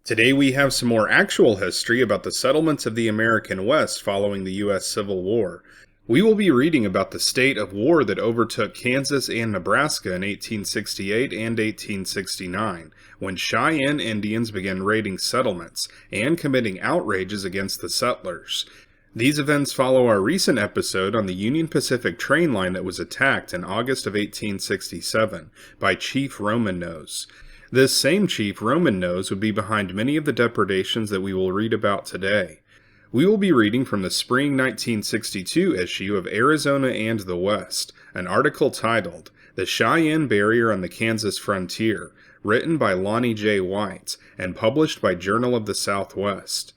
Today we have some more actual history about the settlements of the American West following the U.S. Civil War. We will be reading about the state of war that overtook Kansas and Nebraska in 1868 and 1869, when Cheyenne Indians began raiding settlements and committing outrages against the settlers. These events follow our recent episode on the Union Pacific train line that was attacked in August of 1867 by Chief Roman Nose. This same Chief Roman Nose would be behind many of the depredations that we will read about today. We will be reading from the spring 1962 issue of Arizona and the West, an article titled The Cheyenne Barrier on the Kansas Frontier, written by Lonnie J. White, and published by Journal of the Southwest.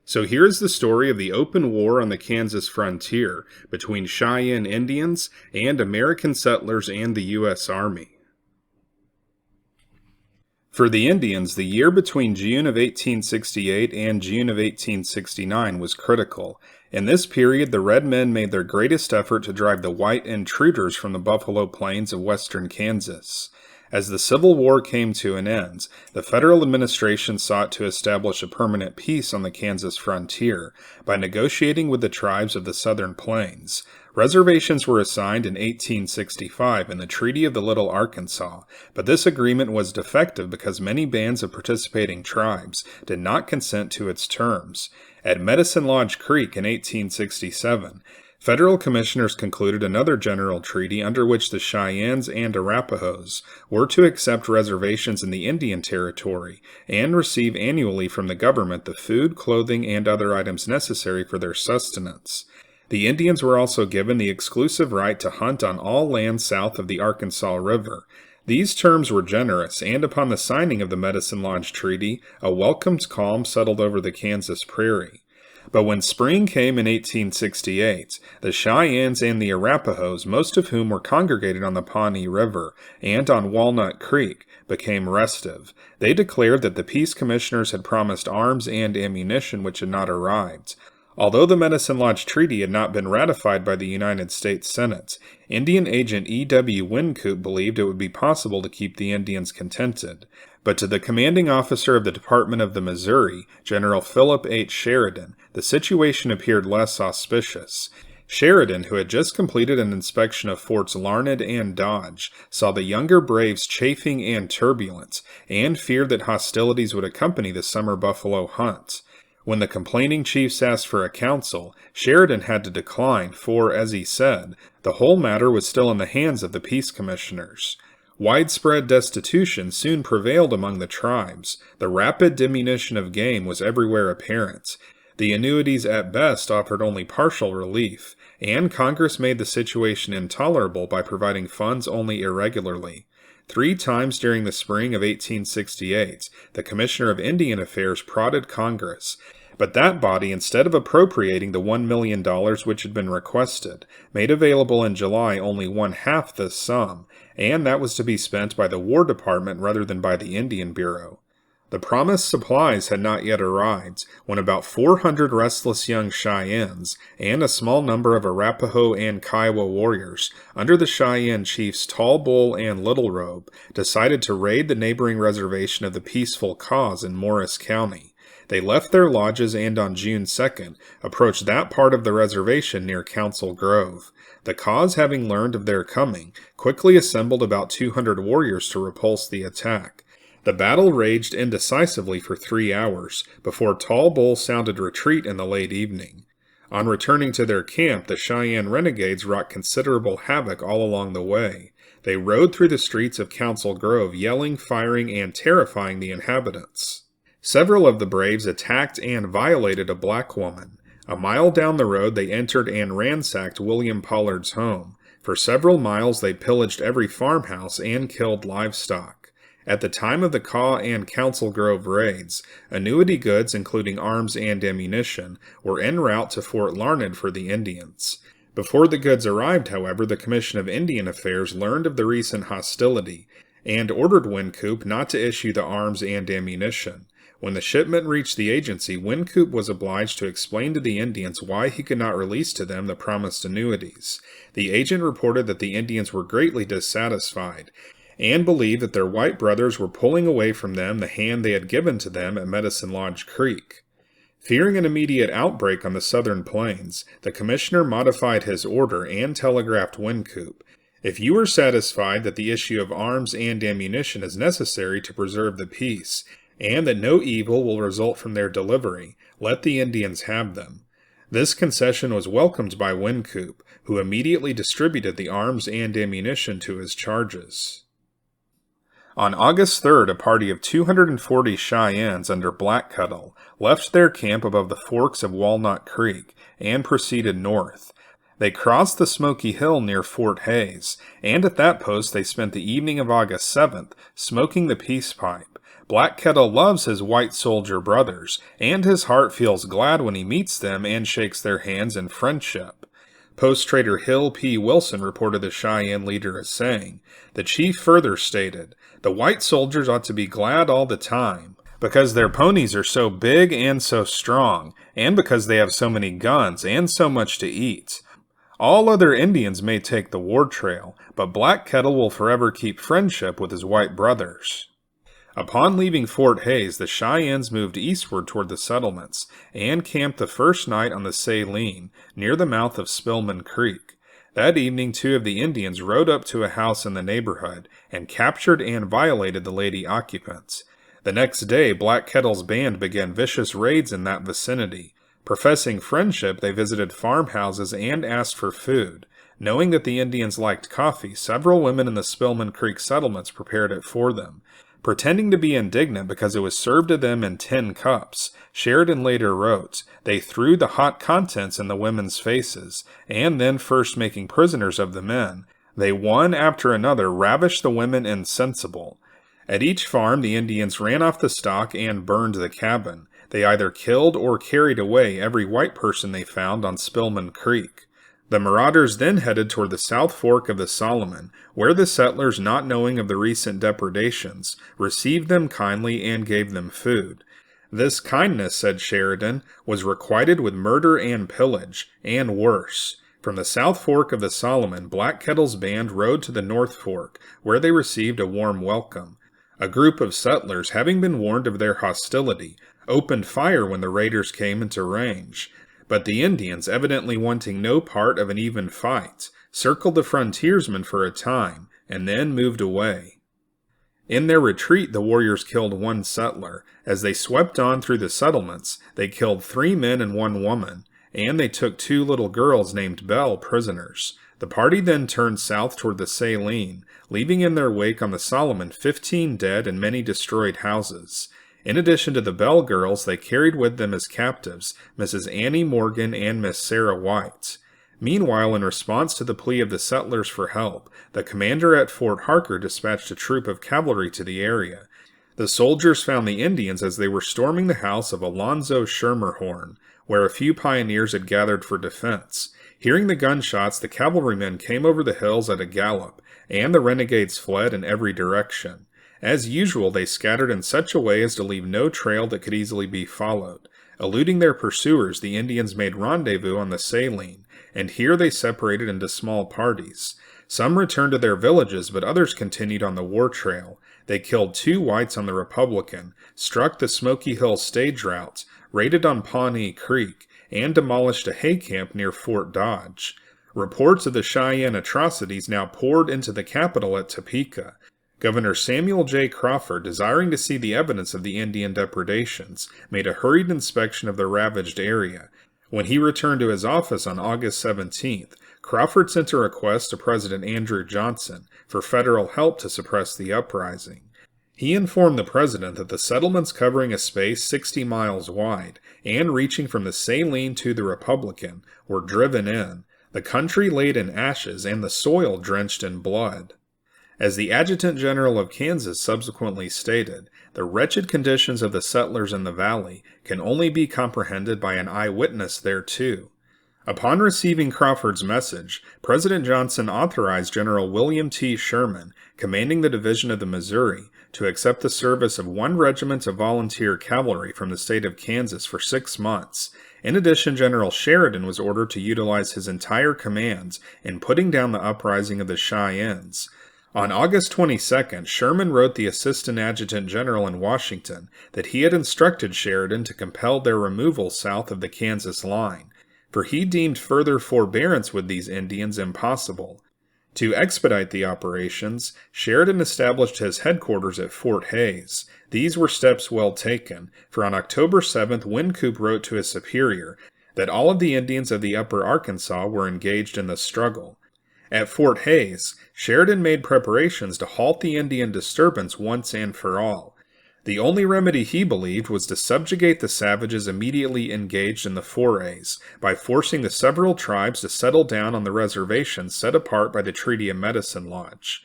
So here's the story of the open war on the Kansas frontier between Cheyenne Indians and American settlers and the U.S. Army. For the Indians, the year between June of 1868 and June of 1869 was critical. In this period, the red men made their greatest effort to drive the white intruders from the buffalo plains of western Kansas. As the Civil War came to an end, the federal administration sought to establish a permanent peace on the Kansas frontier by negotiating with the tribes of the southern plains. Reservations were assigned in 1865 in the Treaty of the Little Arkansas, but this agreement was defective because many bands of participating tribes did not consent to its terms. At Medicine Lodge Creek in 1867, federal commissioners concluded another general treaty under which the Cheyennes and Arapahoes were to accept reservations in the Indian Territory and receive annually from the government the food, clothing, and other items necessary for their sustenance. The Indians were also given the exclusive right to hunt on all land south of the Arkansas River. These terms were generous, and upon the signing of the Medicine Lodge Treaty, a welcomed calm settled over the Kansas prairie. But when spring came in 1868, the Cheyennes and the Arapahoes, most of whom were congregated on the Pawnee River and on Walnut Creek, became restive. They declared that the peace commissioners had promised arms and ammunition which had not arrived. Although the Medicine Lodge Treaty had not been ratified by the United States Senate, Indian agent E.W. Wynkoop believed it would be possible to keep the Indians contented. But to the commanding officer of the Department of the Missouri, General Philip H. Sheridan, the situation appeared less auspicious. Sheridan, who had just completed an inspection of Forts Larned and Dodge, saw the younger braves chafing and turbulent, and feared that hostilities would accompany the summer buffalo hunt. When the complaining chiefs asked for a council, Sheridan had to decline, for, as he said, the whole matter was still in the hands of the peace commissioners. Widespread destitution soon prevailed among the tribes. The rapid diminution of game was everywhere apparent. The annuities at best offered only partial relief, and Congress made the situation intolerable by providing funds only irregularly. 3 times during the spring of 1868, the Commissioner of Indian Affairs prodded Congress, but that body, instead of appropriating the $1 million which had been requested, made available in July only 1/2 this sum, and that was to be spent by the War Department rather than by the Indian Bureau. The promised supplies had not yet arrived, when about 400 restless young Cheyennes and a small number of Arapaho and Kiowa warriors, under the Cheyenne chiefs Tall Bull and Little Robe, decided to raid the neighboring reservation of the Peaceful Cause in Morris County. They left their lodges and on June 2nd approached that part of the reservation near Council Grove. The Cause, having learned of their coming, quickly assembled about 200 warriors to repulse the attack. The battle raged indecisively for 3 hours, before Tall Bull sounded retreat in the late evening. On returning to their camp, the Cheyenne renegades wrought considerable havoc all along the way. They rode through the streets of Council Grove, yelling, firing, and terrifying the inhabitants. Several of the braves attacked and violated a black woman. A mile down the road, they entered and ransacked William Pollard's home. For several miles, they pillaged every farmhouse and killed livestock. At the time of the Caw and Council Grove raids, annuity goods, including arms and ammunition, were en route to Fort Larned for the Indians. Before the goods arrived, however, the Commission of Indian Affairs learned of the recent hostility and ordered Wynkoop not to issue the arms and ammunition. When the shipment reached the agency, Wynkoop was obliged to explain to the Indians why he could not release to them the promised annuities. The agent reported that the Indians were greatly dissatisfied, and believed that their white brothers were pulling away from them the hand they had given to them at Medicine Lodge Creek. Fearing an immediate outbreak on the southern plains, the commissioner modified his order and telegraphed Wynkoop, "If you are satisfied that the issue of arms and ammunition is necessary to preserve the peace, and that no evil will result from their delivery, let the Indians have them." This concession was welcomed by Wynkoop, who immediately distributed the arms and ammunition to his charges. On August 3rd, a party of 240 Cheyennes under Blackcuttle left their camp above the forks of Walnut Creek and proceeded north. They crossed the Smoky Hill near Fort Hays, and at that post they spent the evening of August 7th smoking the peace pipe. Blackcuttle loves his white soldier brothers, and his heart feels glad when he meets them and shakes their hands in friendship. Post-trader Hill P. Wilson reported the Cheyenne leader as saying, "The chief further stated, the white soldiers ought to be glad all the time, because their ponies are so big and so strong, and because they have so many guns and so much to eat. All other Indians may take the war trail, but Blackcuttle will forever keep friendship with his white brothers." Upon leaving Fort Hays, the Cheyennes moved eastward toward the settlements, and camped the first night on the Saline, near the mouth of Spillman Creek. That evening 2 of the Indians rode up to a house in the neighborhood, and captured and violated the lady occupants. The next day, Blackcuttle's band began vicious raids in that vicinity. Professing friendship, they visited farmhouses and asked for food. Knowing that the Indians liked coffee, several women in the Spillman Creek settlements prepared it for them. Pretending to be indignant because it was served to them in tin cups, Sheridan later wrote, "They threw the hot contents in the women's faces, and then first making prisoners of the men, they one after another ravished the women insensible." At each farm the Indians ran off the stock and burned the cabin. They either killed or carried away every white person they found on Spillman Creek. The marauders then headed toward the South Fork of the Solomon, where the settlers, not knowing of the recent depredations, received them kindly and gave them food. This kindness, said Sheridan, was requited with murder and pillage, and worse. From the South Fork of the Solomon, Blackcuttle's band rode to the North Fork, where they received a warm welcome. A group of settlers, having been warned of their hostility, opened fire when the raiders came into range. But the Indians, evidently wanting no part of an even fight, circled the frontiersmen for a time, and then moved away. In their retreat, the warriors killed 1 settler. As they swept on through the settlements, they killed 3 men and 1 woman, and they took 2 little girls named Belle prisoners. The party then turned south toward the Saline, leaving in their wake on the Solomon 15 dead and many destroyed houses. In addition to the Bell girls, they carried with them as captives Mrs. Annie Morgan and Miss Sarah White. Meanwhile, in response to the plea of the settlers for help, the commander at Fort Harker dispatched a troop of cavalry to the area. The soldiers found the Indians as they were storming the house of Alonzo Schermerhorn, where a few pioneers had gathered for defense. Hearing the gunshots, the cavalrymen came over the hills at a gallop, and the renegades fled in every direction. As usual, they scattered in such a way as to leave no trail that could easily be followed. Eluding their pursuers, the Indians made rendezvous on the Saline, and here they separated into small parties. Some returned to their villages, but others continued on the war trail. They killed 2 whites on the Republican, struck the Smoky Hill stage route, raided on Pawnee Creek, and demolished a hay camp near Fort Dodge. Reports of the Cheyenne atrocities now poured into the capital at Topeka. Governor Samuel J. Crawford, desiring to see the evidence of the Indian depredations, made a hurried inspection of the ravaged area. When he returned to his office on August 17th, Crawford sent a request to President Andrew Johnson for federal help to suppress the uprising. He informed the president that the settlements covering a space 60 miles wide and reaching from the Saline to the Republican were driven in, the country laid in ashes and the soil drenched in blood. As the Adjutant General of Kansas subsequently stated, the wretched conditions of the settlers in the valley can only be comprehended by an eyewitness thereto. Upon receiving Crawford's message, President Johnson authorized General William T. Sherman, commanding the Division of the Missouri, to accept the service of 1 regiment of volunteer cavalry from the state of Kansas for 6 months. In addition, General Sheridan was ordered to utilize his entire command in putting down the uprising of the Cheyennes. On August 22nd, Sherman wrote the Assistant Adjutant General in Washington that he had instructed Sheridan to compel their removal south of the Kansas line, for he deemed further forbearance with these Indians impossible. To expedite the operations, Sheridan established his headquarters at Fort Hays. These were steps well taken, for on October 7th, Wynkoop wrote to his superior that all of the Indians of the upper Arkansas were engaged in the struggle. At Fort Hays, Sheridan made preparations to halt the Indian disturbance once and for all. The only remedy he believed was to subjugate the savages immediately engaged in the forays by forcing the several tribes to settle down on the reservations set apart by the Treaty of Medicine Lodge.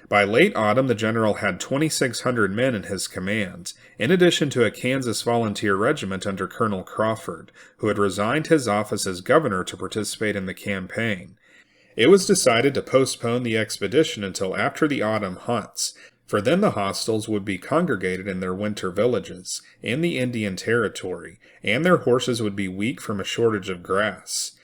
By late autumn, the general had 2,600 men in his command, in addition to a Kansas volunteer regiment under Colonel Crawford, who had resigned his office as governor to participate in the campaign. It was decided to postpone the expedition until after the autumn hunts, for then the hostiles would be congregated in their winter villages, in the Indian Territory, and their horses would be weak from a shortage of grass.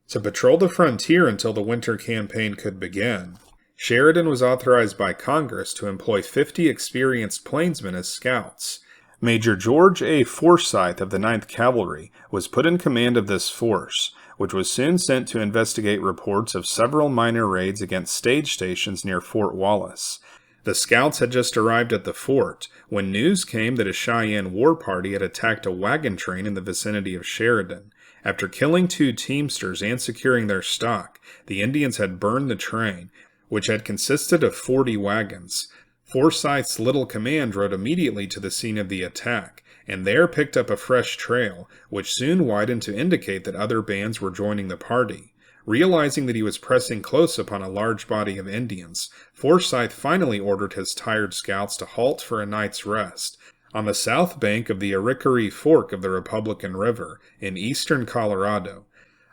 To patrol the frontier until the winter campaign could begin, Sheridan was authorized by Congress to employ 50 experienced plainsmen as scouts. Major George A. Forsyth of the 9th Cavalry was put in command of this force, which was soon sent to investigate reports of several minor raids against stage stations near Fort Wallace. The scouts had just arrived at the fort when news came that a Cheyenne war party had attacked a wagon train in the vicinity of Sheridan. After killing 2 teamsters and securing their stock, the Indians had burned the train, which had consisted of 40 wagons. Forsyth's little command rode immediately to the scene of the attack, and there picked up a fresh trail, which soon widened to indicate that other bands were joining the party. Realizing that he was pressing close upon a large body of Indians, Forsyth finally ordered his tired scouts to halt for a night's rest on the south bank of the Arickaree Fork of the Republican River in eastern Colorado.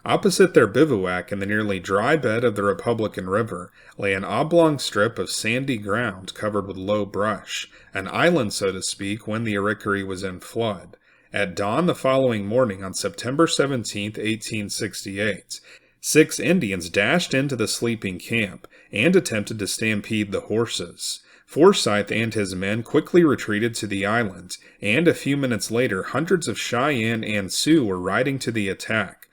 Opposite their bivouac in the nearly dry bed of the Republican River lay an oblong strip of sandy ground covered with low brush, an island so to speak when the Arickaree was in flood. At dawn the following morning on September 17, 1868, 6 Indians dashed into the sleeping camp and attempted to stampede the horses. Forsyth and his men quickly retreated to the island, and a few minutes later hundreds of Cheyenne and Sioux were riding to the attack.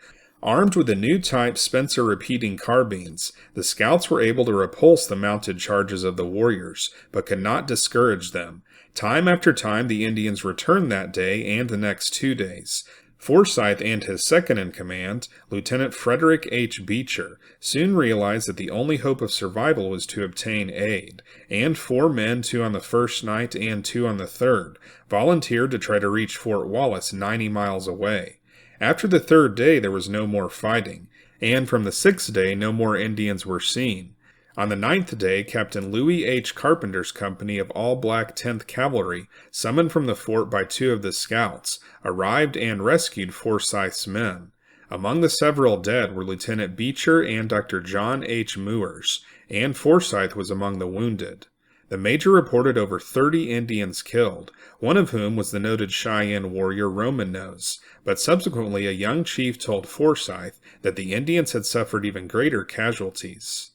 Armed with the new type Spencer repeating carbines, the scouts were able to repulse the mounted charges of the warriors, but could not discourage them. Time after time the Indians returned that day and the next 2 days. Forsyth and his second-in-command, Lieutenant Frederick H. Beecher, soon realized that the only hope of survival was to obtain aid, and 4 men, 2 on the first night and 2 on the third, volunteered to try to reach Fort Wallace 90 miles away. After the 3rd day there was no more fighting, and from the 6th day no more Indians were seen. On the 9th day, Captain Louis H. Carpenter's company of all-black 10th Cavalry, summoned from the fort by 2 of the scouts, arrived and rescued Forsyth's men. Among the several dead were Lieutenant Beecher and Dr. John H. Moores, and Forsyth was among the wounded. The major reported over 30 Indians killed, one of whom was the noted Cheyenne warrior Roman Nose, but subsequently a young chief told Forsyth that the Indians had suffered even greater casualties.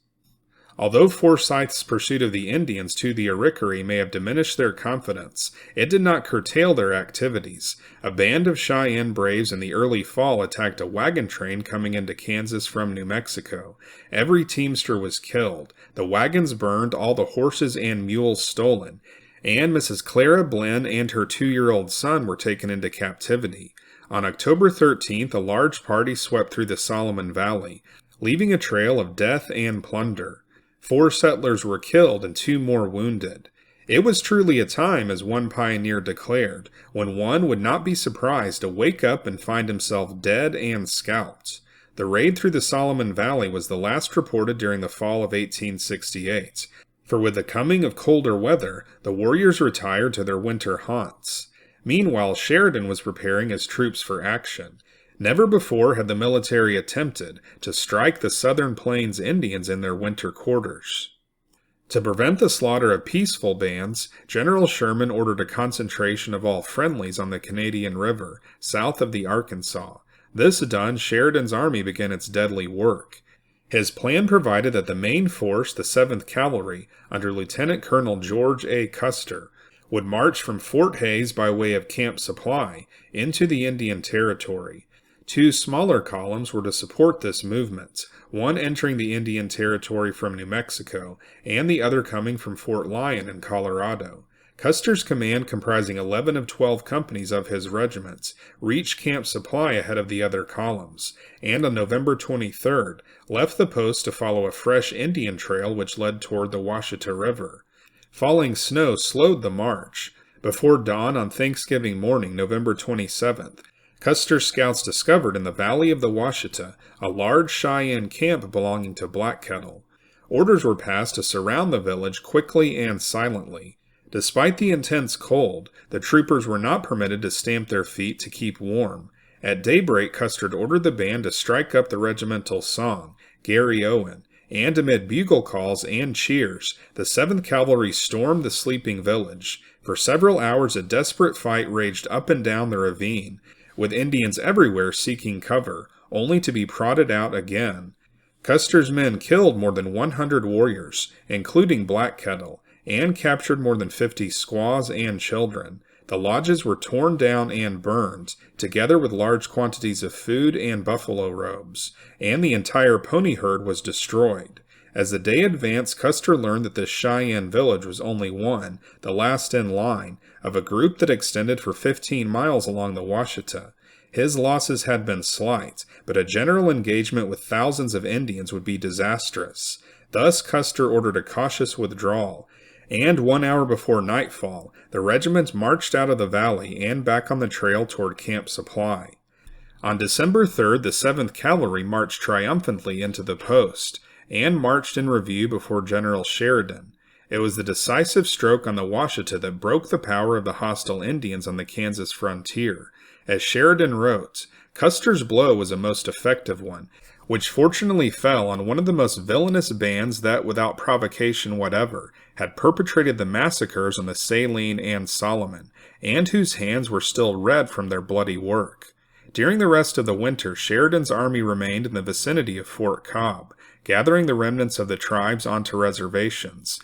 Although Forsyth's pursuit of the Indians to the Arickaree may have diminished their confidence, it did not curtail their activities. A band of Cheyenne braves in the early fall attacked a wagon train coming into Kansas from New Mexico. Every teamster was killed, the wagons burned, all the horses and mules stolen, and Mrs. Clara Blinn and her 2-year-old son were taken into captivity. On October 13th, a large party swept through the Solomon Valley, leaving a trail of death and plunder. 4 settlers were killed and 2 more wounded. It was truly a time, as one pioneer declared, when one would not be surprised to wake up and find himself dead and scalped. The raid through the Solomon Valley was the last reported during the fall of 1868, for with the coming of colder weather, the warriors retired to their winter haunts. Meanwhile, Sheridan was preparing his troops for action. Never before had the military attempted to strike the Southern Plains Indians in their winter quarters. To prevent the slaughter of peaceful bands, General Sherman ordered a concentration of all friendlies on the Canadian River, south of the Arkansas. This done, Sheridan's army began its deadly work. His plan provided that the main force, the 7th Cavalry, under Lieutenant Colonel George A. Custer, would march from Fort Hays by way of Camp Supply into the Indian Territory. Two smaller columns were to support this movement, one entering the Indian Territory from New Mexico, and the other coming from Fort Lyon in Colorado. Custer's command, comprising 11 of 12 companies of his regiments, reached Camp Supply ahead of the other columns, and on November 23rd left the post to follow a fresh Indian trail which led toward the Washita River. Falling snow slowed the march. Before dawn on Thanksgiving morning, November 27th, Custer's scouts discovered in the valley of the Washita a large Cheyenne camp belonging to Black Kettle. Orders were passed to surround the village quickly and silently. Despite the intense cold, the troopers were not permitted to stamp their feet to keep warm. At daybreak, Custer ordered the band to strike up the regimental song, Gary Owen, and amid bugle calls and cheers, the 7th Cavalry stormed the sleeping village. For several hours a desperate fight raged up and down the ravine, with Indians everywhere seeking cover, only to be prodded out again. Custer's men killed more than 100 warriors, including Black Kettle, and captured more than 50 squaws and children. The lodges were torn down and burned, together with large quantities of food and buffalo robes, and the entire pony herd was destroyed. As the day advanced, Custer learned that this Cheyenne village was only one, the last in line, of a group that extended for 15 miles along the Washita. His losses had been slight, but a general engagement with thousands of Indians would be disastrous. Thus Custer ordered a cautious withdrawal, and 1 hour before nightfall, the regiment marched out of the valley and back on the trail toward Camp Supply. On December 3rd, the 7th Cavalry marched triumphantly into the post, and marched in review before General Sheridan. It was the decisive stroke on the Washita that broke the power of the hostile Indians on the Kansas frontier. As Sheridan wrote, Custer's blow was a most effective one, which fortunately fell on one of the most villainous bands that, without provocation whatever, had perpetrated the massacres on the Saline and Solomon, and whose hands were still red from their bloody work. During the rest of the winter, Sheridan's army remained in the vicinity of Fort Cobb, gathering the remnants of the tribes onto reservations.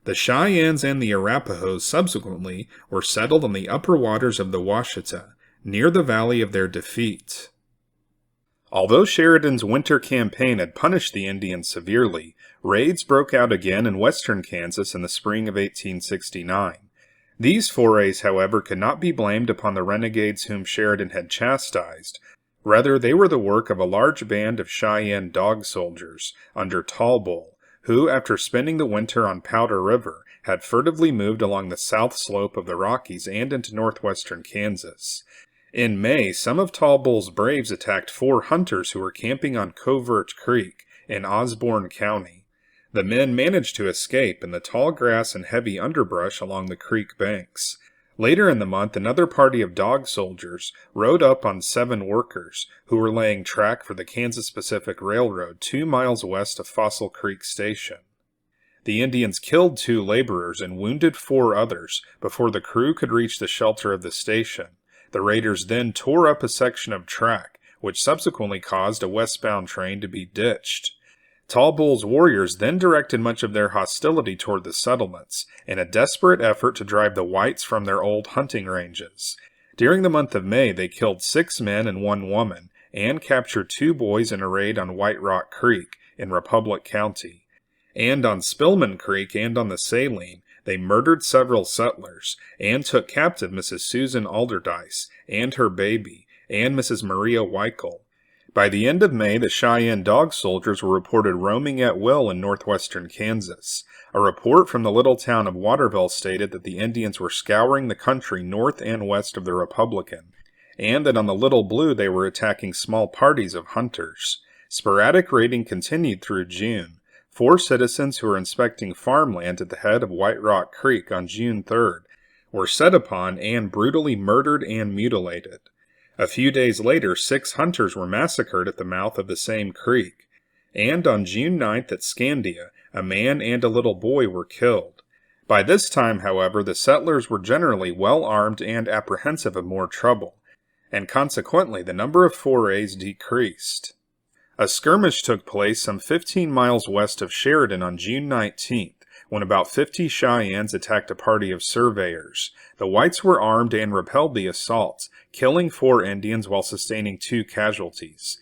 The Cheyennes and the Arapahoes subsequently were settled on the upper waters of the Washita, near the valley of their defeat. Although Sheridan's winter campaign had punished the Indians severely, raids broke out again in western Kansas in the spring of 1869. These forays, however, could not be blamed upon the renegades whom Sheridan had chastised. Rather, they were the work of a large band of Cheyenne dog soldiers under Tall Bull, who, after spending the winter on Powder River, had furtively moved along the south slope of the Rockies and into northwestern Kansas. In May, some of Tall Bull's braves attacked 4 hunters who were camping on Covert Creek in Osborne County. The men managed to escape in the tall grass and heavy underbrush along the creek banks. Later in the month, another party of dog soldiers rode up on 7 workers who were laying track for the Kansas Pacific Railroad 2 miles west of Fossil Creek Station. The Indians killed 2 laborers and wounded 4 others before the crew could reach the shelter of the station. The raiders then tore up a section of track, which subsequently caused a westbound train to be ditched. Tall Bull's warriors then directed much of their hostility toward the settlements, in a desperate effort to drive the whites from their old hunting ranges. During the month of May, they killed 6 men and 1 woman, and captured 2 boys in a raid on White Rock Creek in Republic County. And on Spillman Creek and on the Saline, they murdered several settlers, and took captive Mrs. Susan Alderdice and her baby, and Mrs. Maria Weichel. By the end of May, the Cheyenne dog soldiers were reported roaming at will in northwestern Kansas. A report from the little town of Waterville stated that the Indians were scouring the country north and west of the Republican, and that on the Little Blue they were attacking small parties of hunters. Sporadic raiding continued through June. 4 citizens who were inspecting farmland at the head of White Rock Creek on June 3rd were set upon and brutally murdered and mutilated. A few days later, 6 hunters were massacred at the mouth of the same creek. And on June 9th at Scandia, a man and a little boy were killed. By this time, however, the settlers were generally well armed and apprehensive of more trouble, and consequently the number of forays decreased. A skirmish took place some 15 miles west of Sheridan on June 19th, when about 50 Cheyennes attacked a party of surveyors. The whites were armed and repelled the assault, killing 4 Indians while sustaining 2 casualties.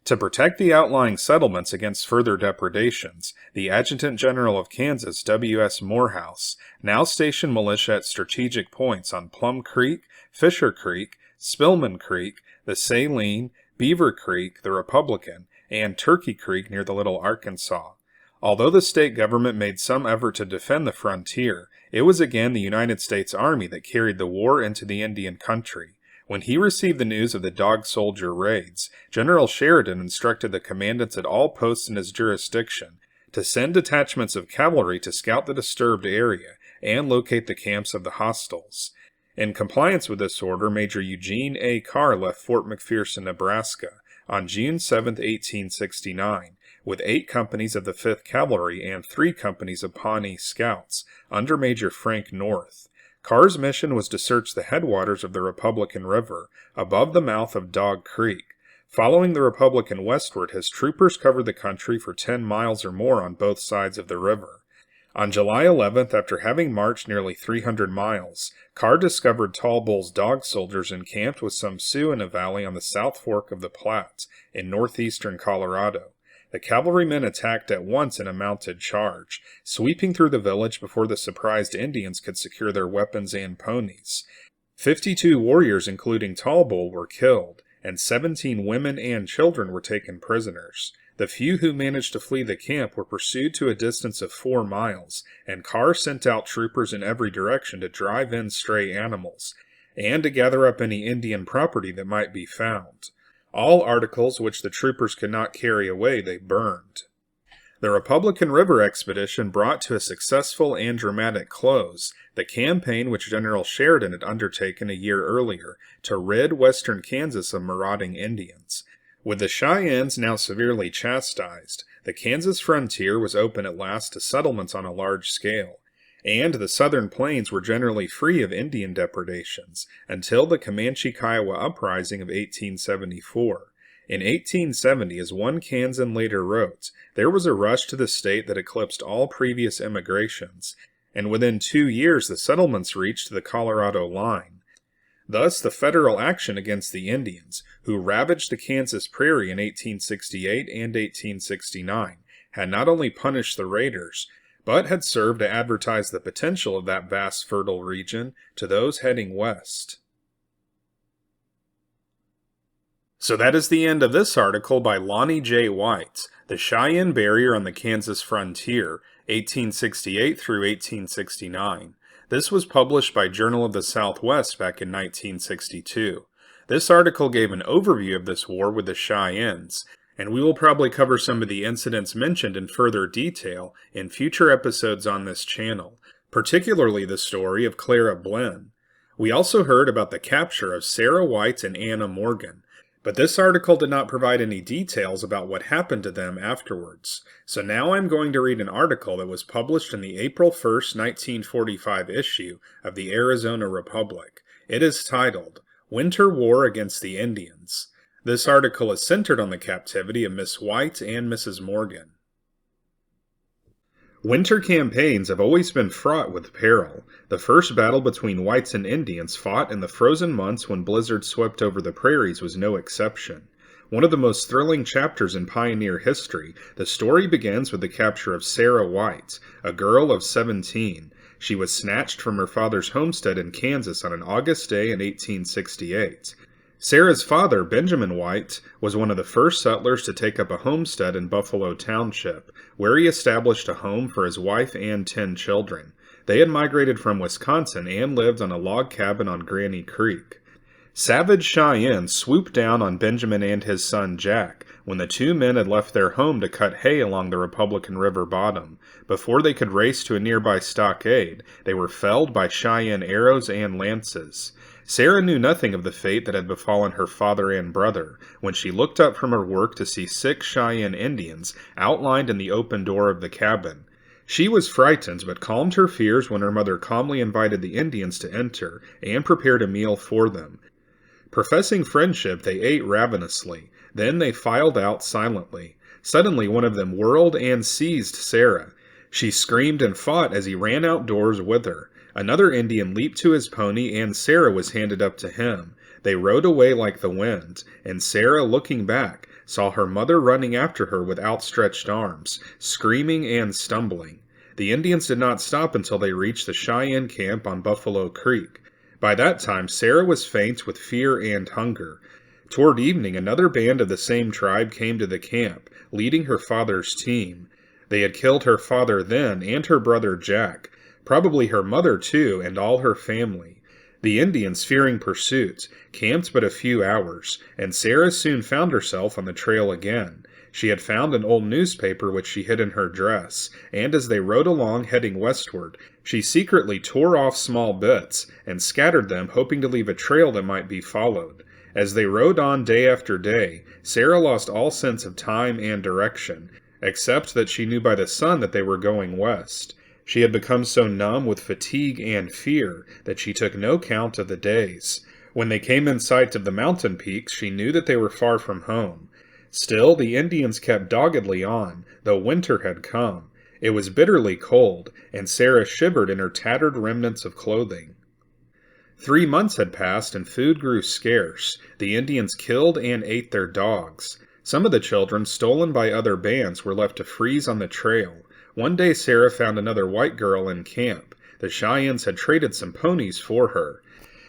To protect the outlying settlements against further depredations, the Adjutant General of Kansas, W.S. Morehouse, now stationed militia at strategic points on Plum Creek, Fisher Creek, Spillman Creek, the Saline, Beaver Creek, the Republican, and Turkey Creek near the Little Arkansas. Although the state government made some effort to defend the frontier, it was again the United States Army that carried the war into the Indian country. When he received the news of the Dog Soldier raids, General Sheridan instructed the commandants at all posts in his jurisdiction to send detachments of cavalry to scout the disturbed area and locate the camps of the hostiles. In compliance with this order, Major Eugene A. Carr left Fort McPherson, Nebraska, on June 7, 1869, with 8 companies of the 5th Cavalry and 3 companies of Pawnee Scouts, under Major Frank North. Carr's mission was to search the headwaters of the Republican River, above the mouth of Dog Creek. Following the Republican westward, his troopers covered the country for 10 miles or more on both sides of the river. On July 11th, after having marched nearly 300 miles, Carr discovered Tall Bull's Dog Soldiers encamped with some Sioux in a valley on the South Fork of the Platte, in northeastern Colorado. The cavalrymen attacked at once in a mounted charge, sweeping through the village before the surprised Indians could secure their weapons and ponies. 52 warriors, including Tall Bull, were killed, and 17 women and children were taken prisoners. The few who managed to flee the camp were pursued to a distance of 4 miles, and Carr sent out troopers in every direction to drive in stray animals, and to gather up any Indian property that might be found. All articles which the troopers could not carry away they burned. The Republican River expedition brought to a successful and dramatic close the campaign which General Sheridan had undertaken a year earlier to rid western Kansas of marauding Indians. With the Cheyennes now severely chastised, the Kansas frontier was open at last to settlements on a large scale, and the southern plains were generally free of Indian depredations until the Comanche-Kiowa uprising of 1874. In 1870, as one Kansan later wrote, there was a rush to the state that eclipsed all previous immigrations, and within 2 years the settlements reached the Colorado line. Thus, the federal action against the Indians, who ravaged the Kansas prairie in 1868 and 1869, had not only punished the raiders, but had served to advertise the potential of that vast fertile region to those heading west. So that is the end of this article by Lonnie J. White, The Cheyenne Barrier on the Kansas Frontier, 1868 through 1869. This was published by Journal of the Southwest back in 1962. This article gave an overview of this war with the Cheyennes, and we will probably cover some of the incidents mentioned in further detail in future episodes on this channel, particularly the story of Clara Blinn. We also heard about the capture of Sarah White and Anna Morgan, but this article did not provide any details about what happened to them afterwards. So now I'm going to read an article that was published in the April 1st, 1945 issue of the Arizona Republic. It is titled, Winter War Against the Indians. This article is centered on the captivity of Miss White and Mrs. Morgan. Winter campaigns have always been fraught with peril. The first battle between whites and Indians fought in the frozen months when blizzards swept over the prairies was no exception. One of the most thrilling chapters in pioneer history, the story begins with the capture of Sarah White, a girl of 17. She was snatched from her father's homestead in Kansas on an August day in 1868. Sarah's father, Benjamin White, was one of the first settlers to take up a homestead in Buffalo Township, where he established a home for his wife and 10 children. They had migrated from Wisconsin and lived on a log cabin on Granny Creek. Savage Cheyennes swooped down on Benjamin and his son Jack when the 2 men had left their home to cut hay along the Republican River bottom. Before they could race to a nearby stockade, they were felled by Cheyenne arrows and lances. Sarah knew nothing of the fate that had befallen her father and brother when she looked up from her work to see 6 Cheyenne Indians outlined in the open door of the cabin. She was frightened, but calmed her fears when her mother calmly invited the Indians to enter and prepared a meal for them. Professing friendship, they ate ravenously. Then they filed out silently. Suddenly one of them whirled and seized Sarah. She screamed and fought as he ran outdoors with her. Another Indian leaped to his pony and Sarah was handed up to him. They rode away like the wind, and Sarah, looking back, saw her mother running after her with outstretched arms, screaming and stumbling. The Indians did not stop until they reached the Cheyenne camp on Buffalo Creek. By that time, Sarah was faint with fear and hunger. Toward evening, another band of the same tribe came to the camp, leading her father's team. They had killed her father then and her brother Jack, probably her mother too, and all her family. The Indians, fearing pursuit, camped but a few hours, and Sarah soon found herself on the trail again. She had found an old newspaper which she hid in her dress, and as they rode along heading westward, she secretly tore off small bits and scattered them, hoping to leave a trail that might be followed. As they rode on day after day, Sarah lost all sense of time and direction, except that she knew by the sun that they were going west. She had become so numb with fatigue and fear that she took no count of the days. When they came in sight of the mountain peaks, she knew that they were far from home. Still, the Indians kept doggedly on, though winter had come. It was bitterly cold, and Sarah shivered in her tattered remnants of clothing. 3 months had passed, and food grew scarce. The Indians killed and ate their dogs. Some of the children, stolen by other bands, were left to freeze on the trail. One day Sarah found another white girl in camp. The Cheyennes had traded some ponies for her.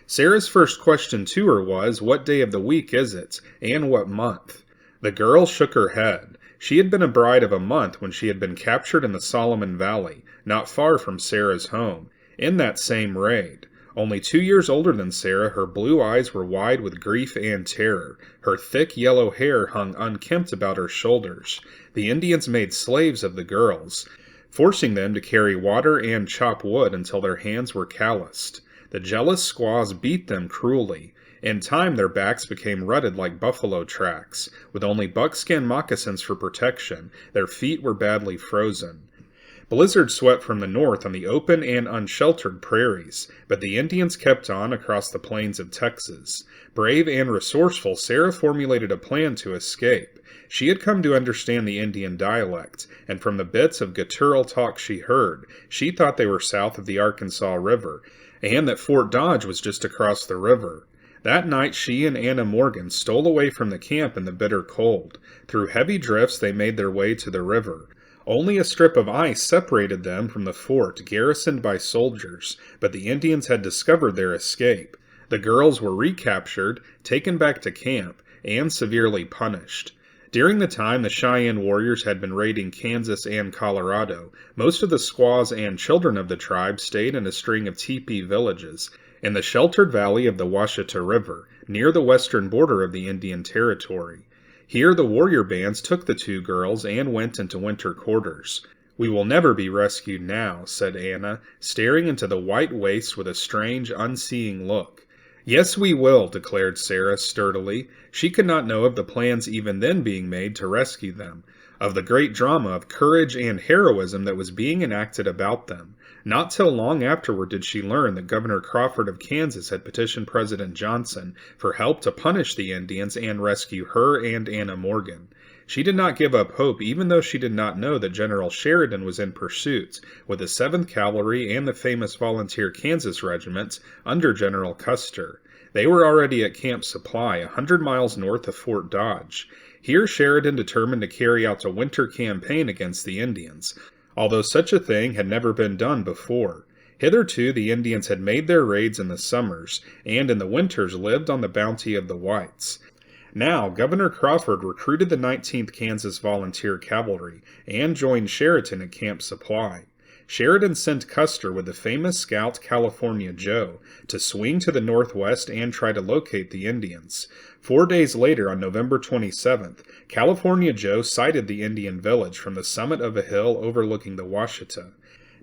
Sarah's first question to her was, "What day of the week is it, and what month?" The girl shook her head. She had been a bride of a month when she had been captured in the Solomon Valley, not far from Sarah's home, in that same raid. Only 2 years older than Sarah, her blue eyes were wide with grief and terror. Her thick yellow hair hung unkempt about her shoulders. The Indians made slaves of the girls, forcing them to carry water and chop wood until their hands were calloused. The jealous squaws beat them cruelly. In time, their backs became rutted like buffalo tracks. With only buckskin moccasins for protection, their feet were badly frozen. Blizzards swept from the north on the open and unsheltered prairies, but the Indians kept on across the plains of Texas. Brave and resourceful, Sarah formulated a plan to escape. She had come to understand the Indian dialect, and from the bits of guttural talk she heard, she thought they were south of the Arkansas River, and that Fort Dodge was just across the river. That night she and Anna Morgan stole away from the camp in the bitter cold. Through heavy drifts they made their way to the river. Only a strip of ice separated them from the fort, garrisoned by soldiers, but the Indians had discovered their escape. The girls were recaptured, taken back to camp, and severely punished. During the time the Cheyenne warriors had been raiding Kansas and Colorado, most of the squaws and children of the tribe stayed in a string of teepee villages in the sheltered valley of the Washita River, near the western border of the Indian Territory. Here the warrior bands took the 2 girls and went into winter quarters. "We will never be rescued now," said Anna, staring into the white waste with a strange, unseeing look. "Yes, we will," declared Sarah sturdily. She could not know of the plans even then being made to rescue them, of the great drama of courage and heroism that was being enacted about them. Not till long afterward did she learn that Governor Crawford of Kansas had petitioned President Johnson for help to punish the Indians and rescue her and Anna Morgan. She did not give up hope, even though she did not know that General Sheridan was in pursuit with the 7th Cavalry and the famous Volunteer Kansas Regiment under General Custer. They were already at Camp Supply, 100 miles north of Fort Dodge. Here Sheridan determined to carry out a winter campaign against the Indians, although such a thing had never been done before. Hitherto the Indians had made their raids in the summers, and in the winters lived on the bounty of the whites. Now, Governor Crawford recruited the 19th Kansas Volunteer Cavalry and joined Sheridan at Camp Supply. Sheridan sent Custer with the famous scout California Joe to swing to the northwest and try to locate the Indians. 4 days later, on November 27th, California Joe sighted the Indian village from the summit of a hill overlooking the Washita.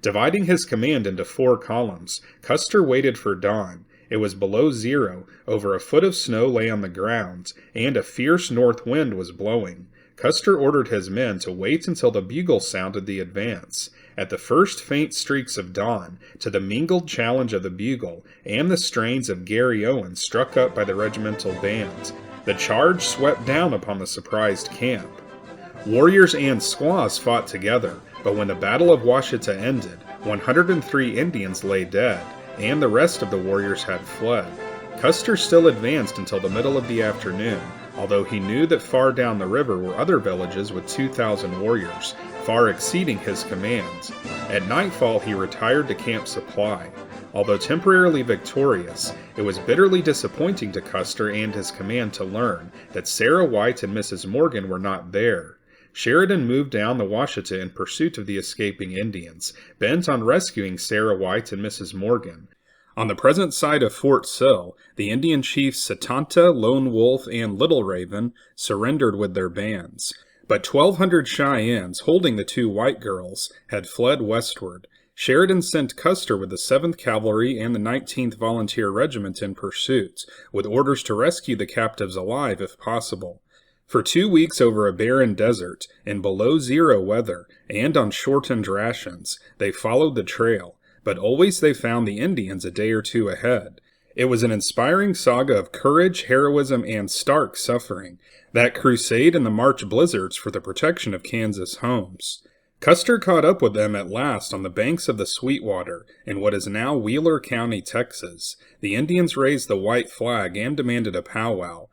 Dividing his command into 4 columns, Custer waited for dawn. It was below zero, over a foot of snow lay on the ground, and a fierce north wind was blowing. Custer ordered his men to wait until the bugle sounded the advance. At the first faint streaks of dawn, to the mingled challenge of the bugle and the strains of Gary Owen struck up by the regimental band, The charge swept down upon the surprised camp. Warriors and squaws fought together, but when the Battle of Washita ended, 103 Indians lay dead, and the rest of the warriors had fled. Custer still advanced until the middle of the afternoon, although he knew that far down the river were other villages with 2,000 warriors, far exceeding his commands. At nightfall he retired to Camp Supply. Although temporarily victorious, it was bitterly disappointing to Custer and his command to learn that Sarah White and Mrs. Morgan were not there. Sheridan moved down the Washita in pursuit of the escaping Indians, bent on rescuing Sarah White and Mrs. Morgan. On the present side of Fort Sill, the Indian chiefs Satanta, Lone Wolf, and Little Raven surrendered with their bands. But 1,200 Cheyennes, holding the two white girls, had fled westward. Sheridan sent Custer with the 7th Cavalry and the 19th Volunteer Regiment in pursuit, with orders to rescue the captives alive if possible. For 2 weeks over a barren desert, in below-zero weather, and on shortened rations, they followed the trail, but always they found the Indians a day or two ahead. It was an inspiring saga of courage, heroism, and stark suffering, that crusade in the March blizzards for the protection of Kansas homes. Custer caught up with them at last on the banks of the Sweetwater, in what is now Wheeler County, Texas. The Indians raised the white flag and demanded a powwow.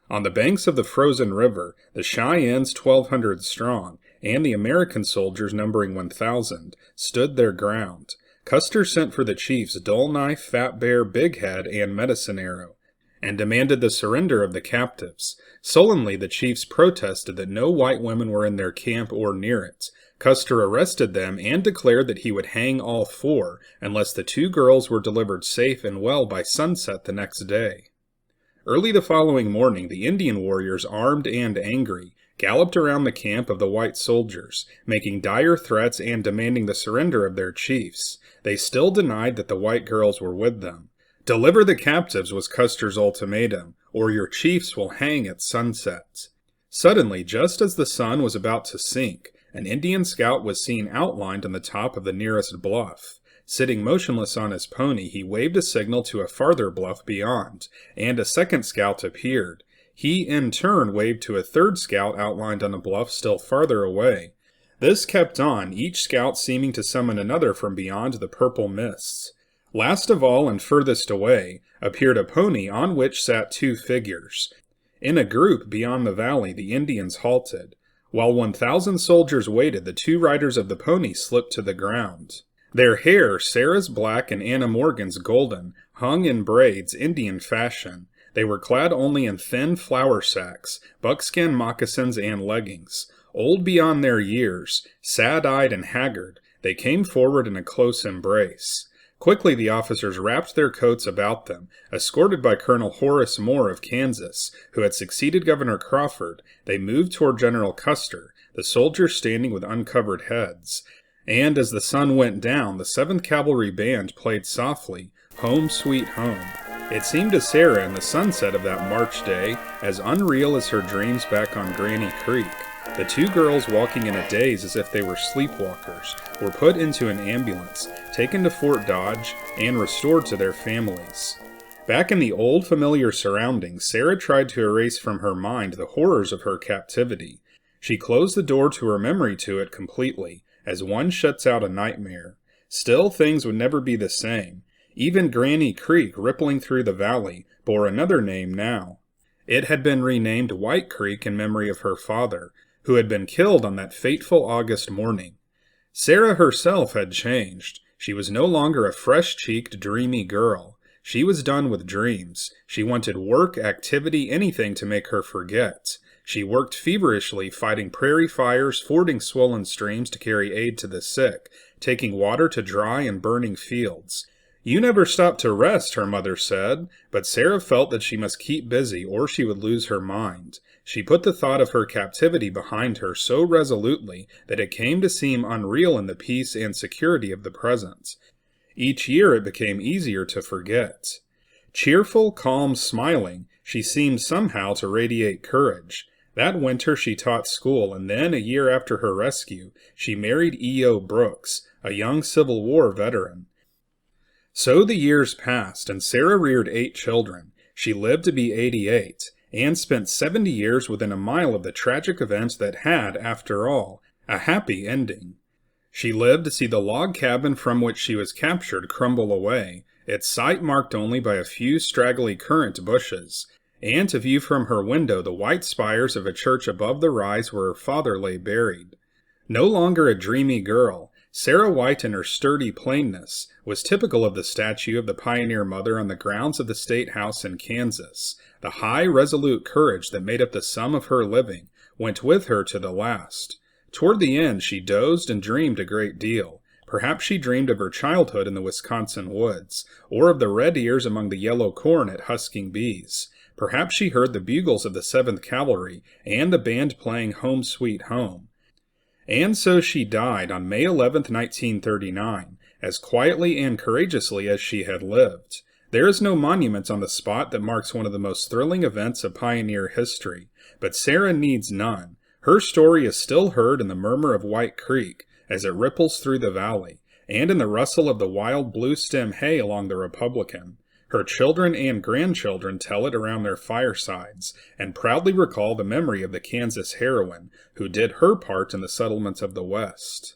On the banks of the frozen river, the Cheyennes, 1,200 strong, and the American soldiers numbering 1,000, stood their ground. Custer sent for the chiefs Dull Knife, Fat Bear, Big Head, and Medicine Arrow, and demanded the surrender of the captives. Sullenly the chiefs protested that no white women were in their camp or near it. Custer arrested them and declared that he would hang all 4 unless the 2 girls were delivered safe and well by sunset the next day. Early the following morning, the Indian warriors, armed and angry, galloped around the camp of the white soldiers, making dire threats and demanding the surrender of their chiefs. They still denied that the white girls were with them. "Deliver the captives," was Custer's ultimatum, "or your chiefs will hang at sunset." Suddenly, just as the sun was about to sink, an Indian scout was seen outlined on the top of the nearest bluff. Sitting motionless on his pony, he waved a signal to a farther bluff beyond, and a second scout appeared. He, in turn, waved to a third scout outlined on a bluff still farther away. This kept on, each scout seeming to summon another from beyond the purple mists. Last of all, and furthest away, appeared a pony on which sat 2 figures. In a group beyond the valley, the Indians halted. While 1,000 soldiers waited, the 2 riders of the pony slipped to the ground. Their hair, Sarah's black and Anna Morgan's golden, hung in braids Indian fashion. They were clad only in thin flour sacks, buckskin moccasins, and leggings. Old beyond their years, sad-eyed and haggard, they came forward in a close embrace. Quickly the officers wrapped their coats about them. Escorted by Colonel Horace Moore of Kansas, who had succeeded Governor Crawford, they moved toward General Custer, the soldiers standing with uncovered heads. And as the sun went down, the 7th Cavalry Band played softly, "Home Sweet Home." It seemed to Sarah in the sunset of that March day as unreal as her dreams back on Granny Creek. The 2 girls, walking in a daze as if they were sleepwalkers, were put into an ambulance, taken to Fort Dodge, and restored to their families. Back in the old familiar surroundings, Sarah tried to erase from her mind the horrors of her captivity. She closed the door to her memory to it completely, as one shuts out a nightmare. Still, things would never be the same. Even Granny Creek, rippling through the valley, bore another name now. It had been renamed White Creek in memory of her father, who had been killed on that fateful August morning. Sarah herself had changed. She was no longer a fresh-cheeked, dreamy girl. She was done with dreams. She wanted work, activity, anything to make her forget. She worked feverishly, fighting prairie fires, fording swollen streams to carry aid to the sick, taking water to dry and burning fields. "You never stop to rest," her mother said, but Sarah felt that she must keep busy or she would lose her mind. She put the thought of her captivity behind her so resolutely that it came to seem unreal in the peace and security of the present. Each year it became easier to forget. Cheerful, calm, smiling, she seemed somehow to radiate courage. That winter she taught school, and then, a year after her rescue, she married E.O. Brooks, a young Civil War veteran. So the years passed, and Sarah reared 8 children. She lived to be 88, and spent 70 years within a mile of the tragic events that had, after all, a happy ending. She lived to see the log cabin from which she was captured crumble away, its site marked only by a few straggly currant bushes, and to view from her window the white spires of a church above the rise where her father lay buried. No longer a dreamy girl, Sarah White in her sturdy plainness was typical of the statue of the pioneer mother on the grounds of the State House in Kansas. The high, resolute courage that made up the sum of her living went with her to the last. Toward the end, she dozed and dreamed a great deal. Perhaps she dreamed of her childhood in the Wisconsin woods, or of the red ears among the yellow corn at husking bees. Perhaps she heard the bugles of the 7th Cavalry and the band playing Home Sweet Home. And so she died on May 11, 1939, as quietly and courageously as she had lived. There is no monument on the spot that marks one of the most thrilling events of pioneer history, but Sarah needs none. Her story is still heard in the murmur of White Creek as it ripples through the valley, and in the rustle of the wild blue stem hay along the Republican. Her children and grandchildren tell it around their firesides, and proudly recall the memory of the Kansas heroine who did her part in the settlements of the West.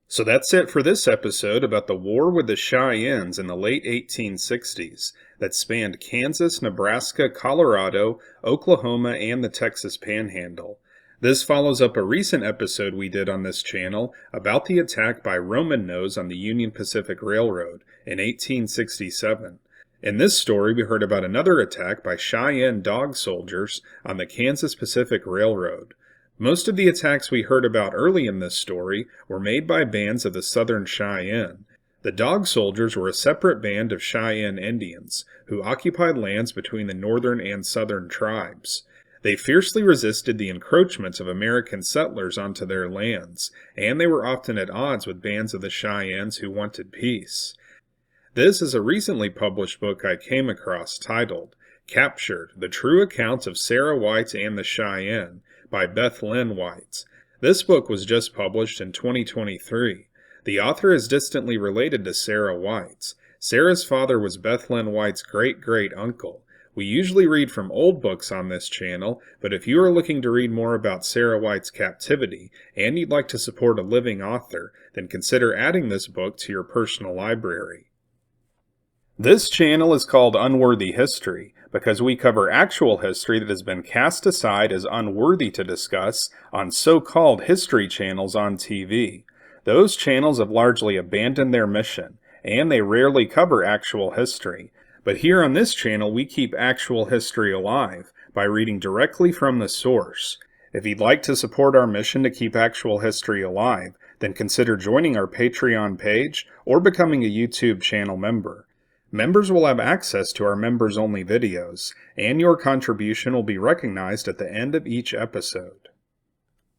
So that's it for this episode about the war with the Cheyennes in the late 1860s that spanned Kansas, Nebraska, Colorado, Oklahoma, and the Texas Panhandle. This follows up a recent episode we did on this channel about the attack by Roman Nose on the Union Pacific Railroad in 1867. In this story, we heard about another attack by Cheyenne dog soldiers on the Kansas Pacific Railroad. Most of the attacks we heard about early in this story were made by bands of the Southern Cheyenne. The dog soldiers were a separate band of Cheyenne Indians who occupied lands between the northern and southern tribes. They fiercely resisted the encroachments of American settlers onto their lands, and they were often at odds with bands of the Cheyennes who wanted peace. This is a recently published book I came across titled Captured: The True Account of Sarah White and the Cheyenne by Beth Lynn White. This book was just published in 2023. The author is distantly related to Sarah White. Sarah's father was Beth Lynn White's great-great-uncle. We usually read from old books on this channel, but if you are looking to read more about Sarah White's captivity and you'd like to support a living author, then consider adding this book to your personal library. This channel is called Unworthy History because we cover actual history that has been cast aside as unworthy to discuss on so-called history channels on TV. Those channels have largely abandoned their mission, and they rarely cover actual history. But here on this channel, we keep actual history alive by reading directly from the source. If you'd like to support our mission to keep actual history alive, then consider joining our Patreon page or becoming a YouTube channel member. Members will have access to our members-only videos, and your contribution will be recognized at the end of each episode.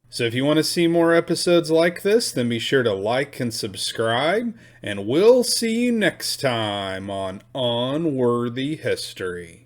So if you want to see more episodes like this, then be sure to like and subscribe, and we'll see you next time on Unworthy History.